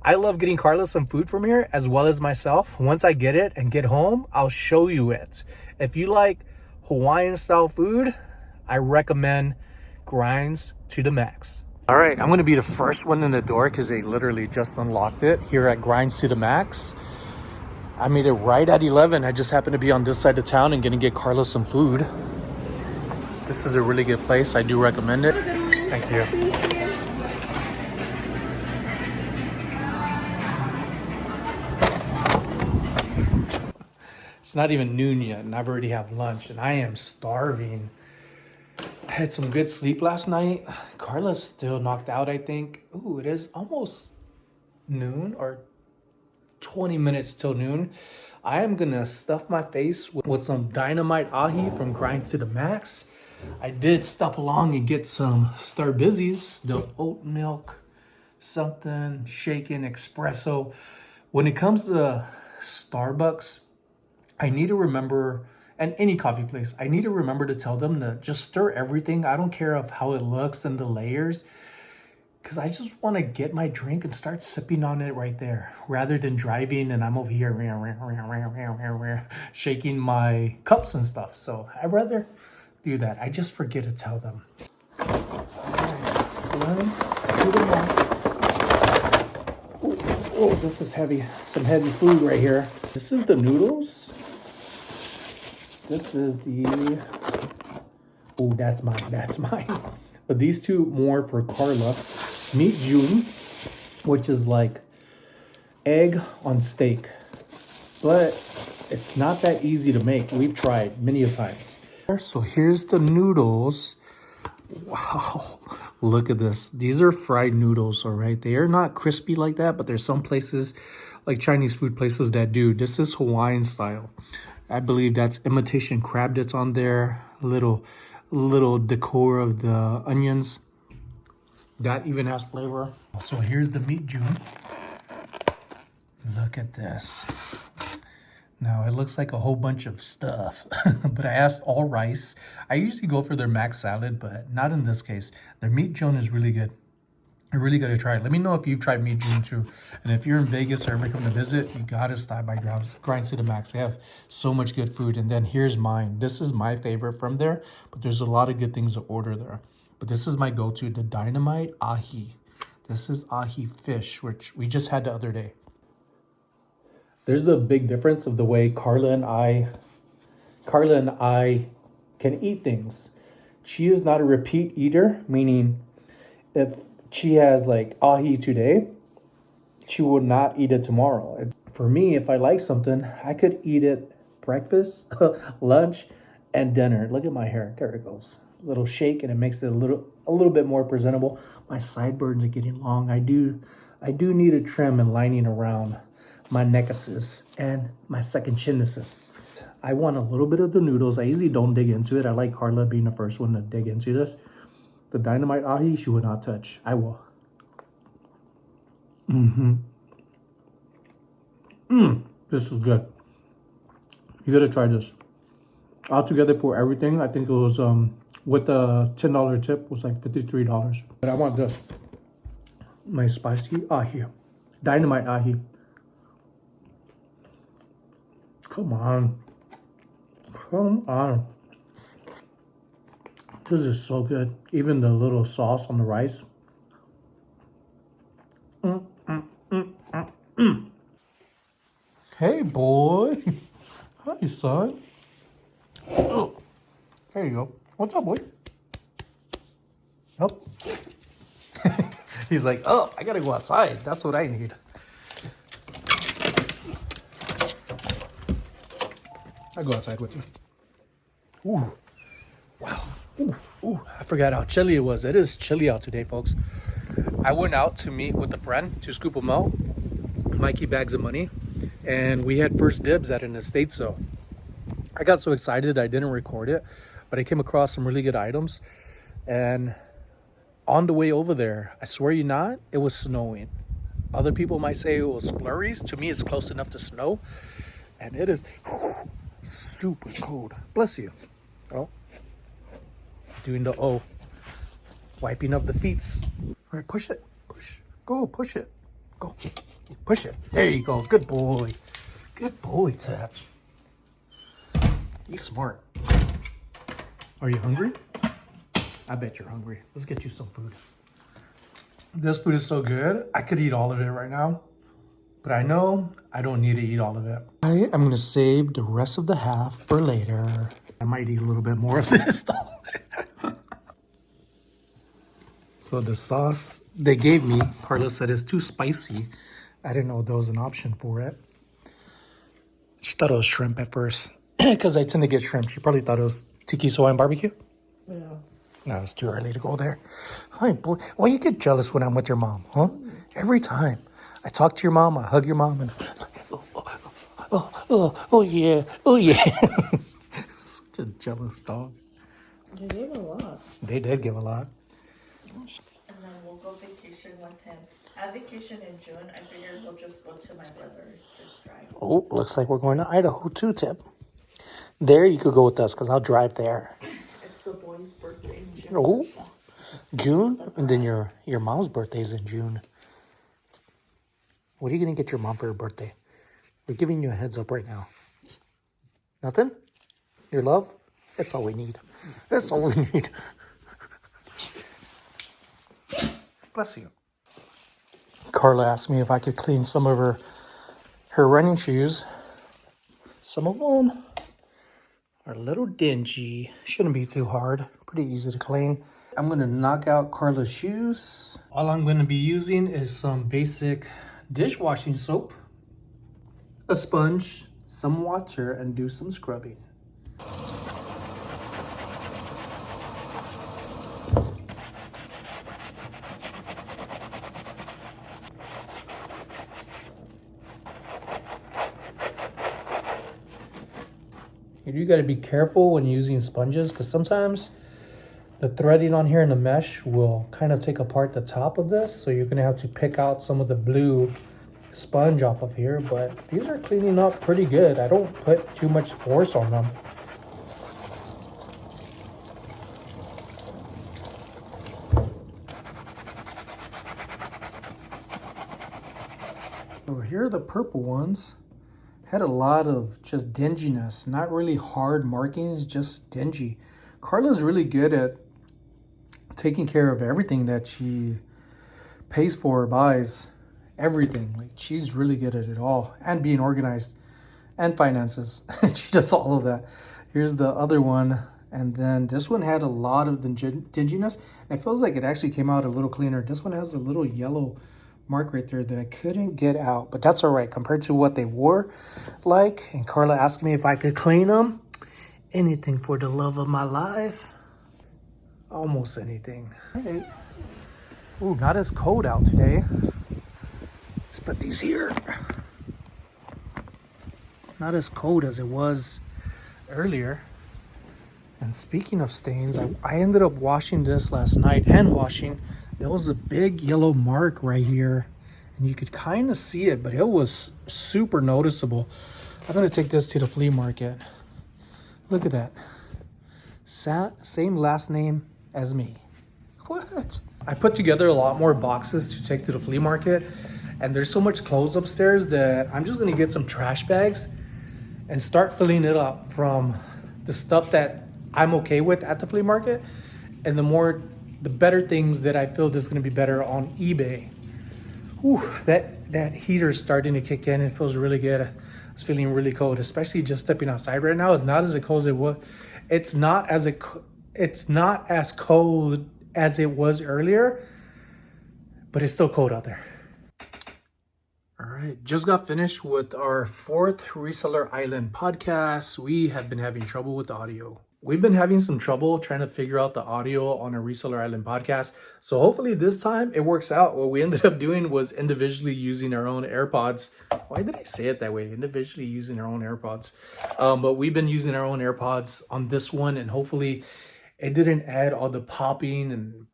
I love getting Carla some food from here as well as myself. Once I get it and get home, I'll show you it. If you like Hawaiian style food, I recommend Grinds to the max. All right, I'm gonna be the first one in the door because they literally just unlocked it here at Grinds to the max. I made it right at 11. I just happened to be on this side of town and gonna get Carla some food. This is a really good place. I do recommend it. Thank you. It's not even noon yet and I've already had lunch and I am starving. I had some good sleep last night. Carla's still knocked out, I think. Ooh, it is almost noon or 20 minutes till noon. I am gonna stuff my face with some dynamite ahi from Grinds to the Max. I did stop along and get some Star Busies, the oat milk, something, shaken espresso. When it comes to Starbucks, I need to remember, and any coffee place, I need to remember to tell them to just stir everything. I don't care of how it looks and the layers, because I just want to get my drink and start sipping on it right there, rather than driving and I'm over here shaking my cups and stuff. So I'd rather do that. I just forget to tell them. Oh, this is heavy. Some heavy food right here. This is the noodles. This is the... Oh, that's mine. That's mine. But these two more for Carla. Meat June, which is like egg on steak. But it's not that easy to make. We've tried many a times. So here's the noodles. Wow, look at this. These are fried noodles, all right? They are not crispy like that, but there's some places, like Chinese food places, that do. This is Hawaiian style. I believe that's imitation crab that's on there. Little decor of the onions. That even has flavor. So here's the meat June. Look at this. Now, it looks like a whole bunch of stuff, but I asked all rice. I usually go for their mac salad, but not in this case. Their meat June is really good. I really got to try it. Let me know if you've tried meat June too. And if you're in Vegas or ever come to visit, you got to stop by Grinds to the Max. They have so much good food. And then here's mine. This is my favorite from there, but there's a lot of good things to order there. But this is my go-to, the Dynamite Ahi. This is ahi fish, which we just had the other day. There's a big difference of the way Carla and I can eat things. She is not a repeat eater, meaning if she has like ahi today, she would not eat it tomorrow. For me, if I like something, I could eat it breakfast, lunch, and dinner. Look at my hair. There it goes. A little shake, and it makes it a little bit more presentable. My sideburns are getting long. I do need a trim and lining around my necklaces and my second chinnesses. I want a little bit of the noodles. I usually don't dig into it. I like Carla being the first one to dig into this. The Dynamite Ahi, she would not touch. I will. This is good. You gotta try this. Altogether for everything, I think it was with the $10 tip was like $53. But I want this. My spicy ahi. Dynamite ahi. Come on. Come on. This is so good. Even the little sauce on the rice. Hey, boy. Hi, son. Oh, there you go. What's up, boy? Help. He's like, oh, I gotta go outside. That's what I need. I'll go outside with you. Ooh. Wow. Ooh. I forgot how chilly it was. It is chilly out today, folks. I went out to meet with a friend to scoop him out. Mikey bags of money. And we had first dibs at an estate sale. I got so excited I didn't record it, but I came across some really good items. And on the way over there, I swear you not, it was snowing. Other people might say it was flurries. To me, it's close enough to snow. And it is super cold. Bless you. Oh, he's doing the O. Wiping up the feet. All right, push it. Push. Go, push it. Go. Push it. There you go. Good boy. Good boy, Tap. You smart. Are you hungry? I bet you're hungry. Let's get you some food. This food is so good. I could eat all of it right now. But I know I don't need to eat all of it. I'm going to save the rest of the half for later. I might eat a little bit more of this though. So the sauce they gave me, Carla said is too spicy. I didn't know there was an option for it. She thought it was shrimp at first. Because I tend to get shrimp. She probably thought it was tiki Hawaiian barbecue. Yeah. No, it's too early to go there. Hi, boy. Why you get jealous when I'm with your mom, huh? Every time. I talk to your mom, I hug your mom, and oh yeah, oh yeah. Such a jealous dog. They gave a lot. They did give a lot. And then we'll go vacation with him. I have vacation in June. I figured we'll just go to my brother's, just drive. Oh, looks like we're going to Idaho too, Tip. There you could go with us because I'll drive there. It's the boy's birthday in June. Oh, June? And then your mom's birthday is in June. What are you going to get your mom for her birthday? We're giving you a heads up right now. Nothing? Your love? That's all we need. That's all we need. Bless you. Carla asked me if I could clean some of her running shoes. Some of them are a little dingy. Shouldn't be too hard. Pretty easy to clean. I'm going to knock out Carla's shoes. All I'm going to be using is some basic dishwashing soap, a sponge, some water, and do some scrubbing. You got to be careful when using sponges because sometimes the threading on here in the mesh will kind of take apart the top of this. So you're going to have to pick out some of the blue sponge off of here. But these are cleaning up pretty good. I don't put too much force on them. So here are the purple ones. Had a lot of just dinginess, not really hard markings, just dingy. Carla's really good at taking care of everything that she pays for or buys. Everything. Like she's really good at it all and being organized and finances. She does all of that. Here's the other one. And then this one had a lot of dinginess. And it feels like it actually came out a little cleaner. This one has a little yellow mark right there that I couldn't get out, but that's all right compared to what they were like. And Carla asked me if I could clean them. Anything for the love of my life. Almost anything. Right. Ooh, not as cold out today. Let's put these here. Not as cold as it was earlier. And speaking of stains, I ended up washing this last night, hand washing. There was a big yellow mark right here, and you could kind of see it, but it was super noticeable. I'm going to take this to the flea market. Look at that. Same last name as me. What? I put together a lot more boxes to take to the flea market, and there's so much clothes upstairs that I'm just going to get some trash bags and start filling it up from the stuff that I'm okay with at the flea market, and the better things that I feel is going to be better on eBay. Whew, that heater's starting to kick in. It feels really good. It's feeling really cold, especially just stepping outside right now. It's not as cold as it was. It's not as cold as it was earlier, but it's still cold out there. All right, just got finished with our 4th Reseller Island podcast. We have been having trouble with the audio. We've been having some trouble trying to figure out the audio on a Reseller Island podcast. So hopefully this time it works out. What we ended up doing was individually using our own AirPods. Why did I say it that way? Individually using our own AirPods. But we've been using our own AirPods on this one, and hopefully it didn't add all the popping and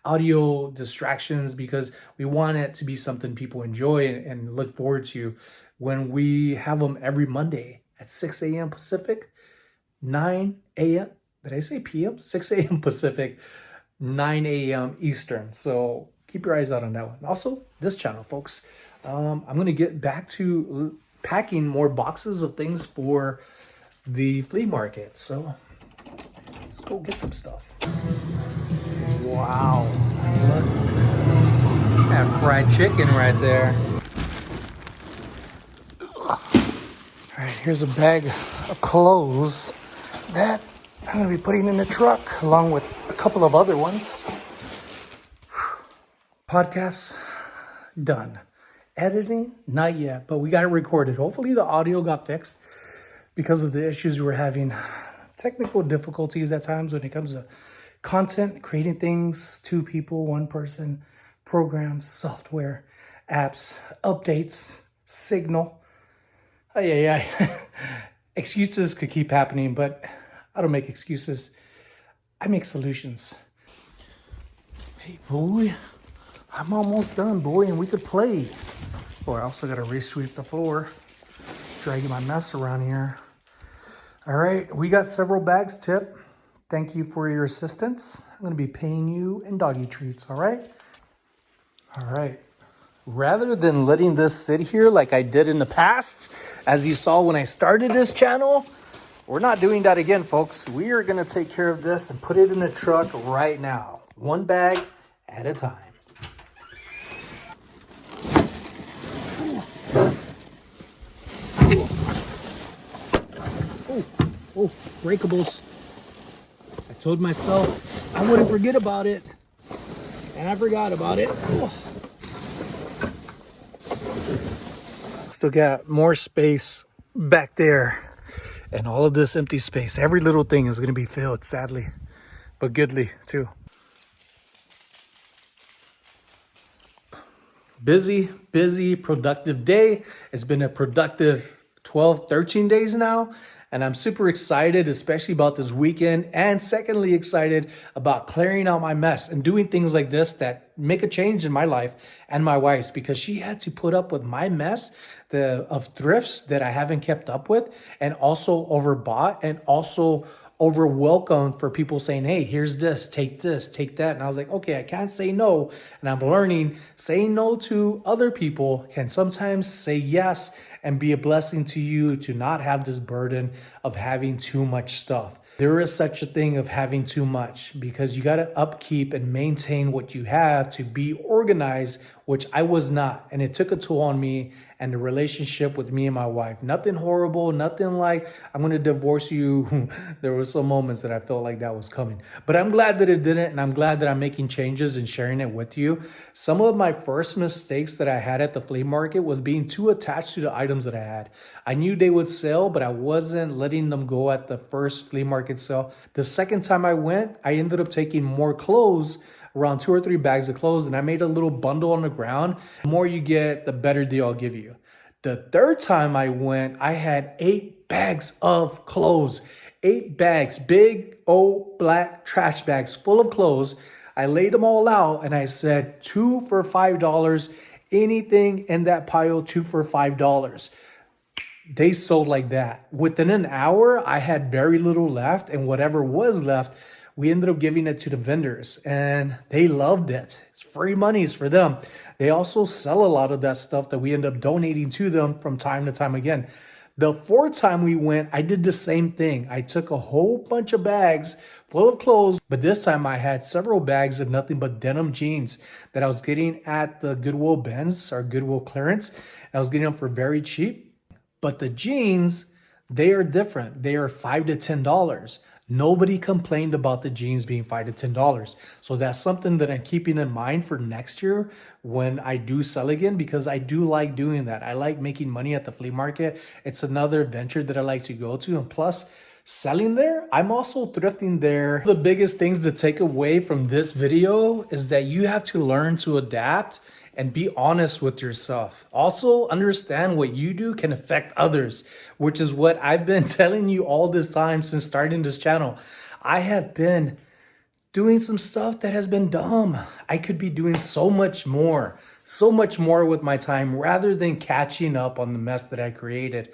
audio distractions, because we want it to be something people enjoy and look forward to when we have them every Monday at 6 a.m. Pacific. 9 a.m. Did I say p.m.? 6 a.m. Pacific, 9 a.m. Eastern. So keep your eyes out on that one. Also, this channel, folks. I'm gonna get back to packing more boxes of things for the flea market. So let's go get some stuff. Wow, look, that fried chicken right there. All right, here's a bag of clothes that I'm gonna be putting in the truck along with a couple of other ones. Podcast done. Editing, not yet, but we got it recorded. Hopefully the audio got fixed because of the issues we were having. Technical difficulties at times when it comes to content, creating things, 2 people, 1 person, programs, software, apps, updates, signal. Excuses could keep happening, but I don't make excuses. I make solutions. Hey, boy, I'm almost done, boy, and we could play. Boy, I also got to re-sweep the floor, dragging my mess around here. All right, we got several bags, Tip. Thank you for your assistance. I'm going to be paying you in doggy treats, all right? All right. Rather than letting this sit here like I did in the past, as you saw when I started this channel, we're not doing that again, folks. We are going to take care of this and put it in the truck right now. 1 bag at a time. Oh, breakables. I told myself I wouldn't forget about it, and I forgot about it. Oh. Still got more space back there, and all of this empty space. Every little thing is going to be filled, sadly, but goodly too. Busy, productive day. It's been a productive 12, 13 days now. And I'm super excited, especially about this weekend. And secondly, excited about clearing out my mess and doing things like this that make a change in my life and my wife's, because she had to put up with my mess of thrifts that I haven't kept up with, and also overbought, and also over welcome for people saying, hey, here's this, take that. And I was like, okay, I can't say no. And I'm learning saying no to other people can sometimes say yes and be a blessing to you, to not have this burden of having too much stuff. There is such a thing of having too much, because you got to upkeep and maintain what you have to be organized, which I was not. And it took a toll on me and the relationship with me and my wife. Nothing horrible, nothing like I'm going to divorce you. There were some moments that I felt like that was coming, but I'm glad that it didn't. And I'm glad that I'm making changes and sharing it with you. Some of my first mistakes that I had at the flea market was being too attached to the items that I had. I knew they would sell, but I wasn't letting them go at the first flea market sale. The second time I went, I ended up taking more clothes, around 2 or 3 bags of clothes, and I made a little bundle on the ground. The more you get, the better deal I'll give you. The third time I went, I had 8 bags of clothes. 8 bags, big old black trash bags full of clothes. I laid them all out and I said 2 for $5. Anything in that pile, 2 for $5. They sold like that. Within an hour, I had very little left, and whatever was left, we ended up giving it to the vendors, and they loved it. It's free monies for them. They also sell a lot of that stuff that we end up donating to them from time to time again. The 4th time we went, I did the same thing. I took a whole bunch of bags full of clothes, but this time I had several bags of nothing but denim jeans that I was getting at the Goodwill bins or Goodwill clearance. I was getting them for very cheap. But the jeans, they are different. They are $5 to $10. Nobody complained about the jeans being $5 to $10. So that's something that I'm keeping in mind for next year when I do sell again, because I do like doing that. I like making money at the flea market. It's another venture that I like to go to. And plus, selling there, I'm also thrifting there. The biggest things to take away from this video is that you have to learn to adapt and be honest with yourself. Also, understand what you do can affect others, which is what I've been telling you all this time since starting this channel. I have been doing some stuff that has been dumb. I could be doing so much more with my time rather than catching up on the mess that I created.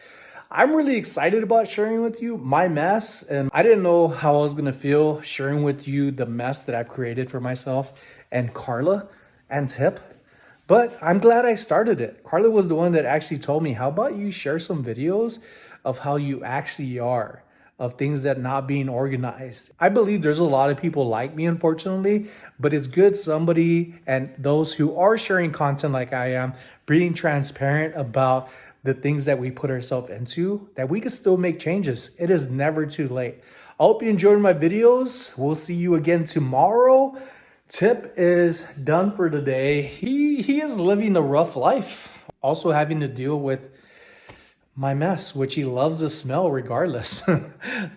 I'm really excited about sharing with you my mess, and I didn't know how I was gonna feel sharing with you the mess that I've created for myself and Carla and Tip. But I'm glad I started it. Carla was the one that actually told me, how about you share some videos of how you actually are, of things that not being organized. I believe there's a lot of people like me, unfortunately, but it's good somebody and those who are sharing content like I am, being transparent about the things that we put ourselves into, that we can still make changes. It is never too late. I hope you enjoyed my videos. We'll see you again tomorrow. Tip is done for today. He is living a rough life. Also having to deal with my mess, which he loves the smell regardless.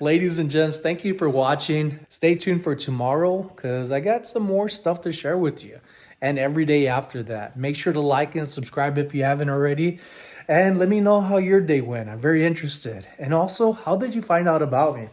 Ladies and gents, thank you for watching. Stay tuned for tomorrow because I got some more stuff to share with you. And every day after that. Make sure to like and subscribe if you haven't already. And let me know how your day went. I'm very interested. And also, how did you find out about me?